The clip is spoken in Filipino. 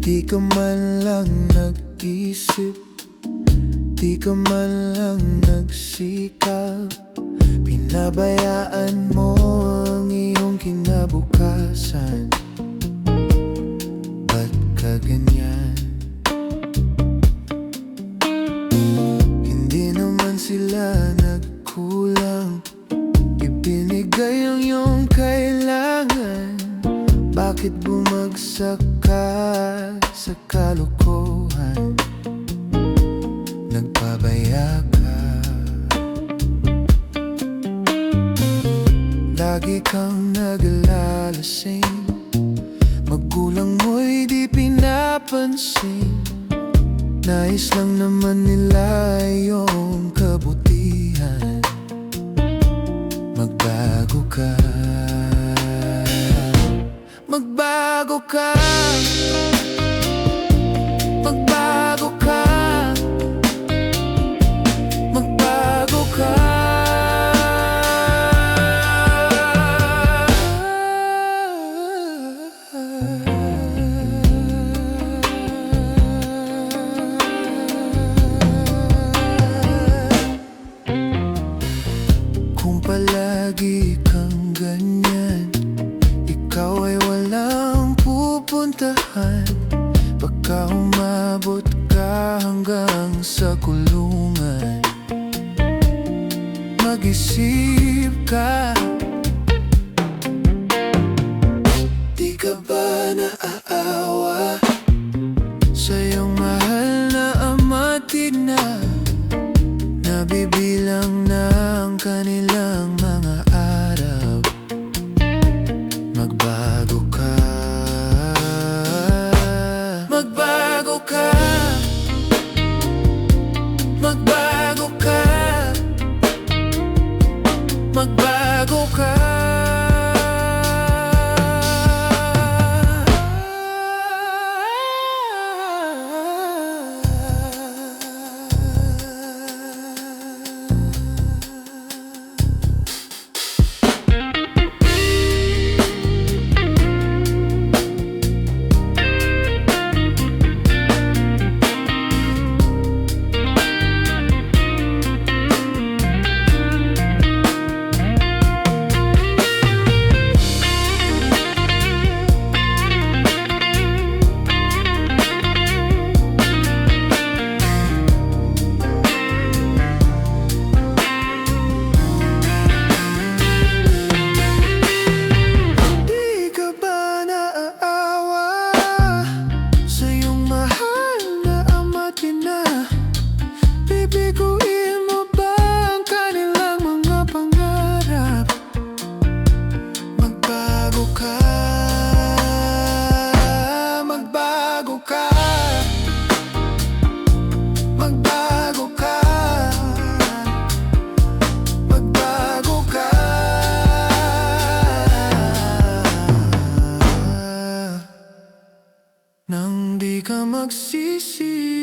Di ka man lang nag-isip, di ka man lang nagsikap. Pinabayaan mo ang iyong kinabukasan. Ba't ka ganyan? Hindi naman sila nagkulang, ibinigay ang iyong kailangan. Bakit bumagsak ka sa kalokohan? Nagpabaya ka, lagi kang naglalasing. Magulang mo'y di pinapansin. Nais lang naman nila iyong kabutihan. Magbago ka, magbago ka, magbago ka, magbago ka. Kung palagi kang ganyan, ikaw ay walang pupuntahan. Baka umabot ka hanggang sa kulungan. Mag-isip ka, di ka ba naaawa sa iyong mahal na ama at ina? Nabibilang na ang kanilang mga araw. Magbago ka, magbago ka, magbago ka, magbago ka. Nang di ka magsisi,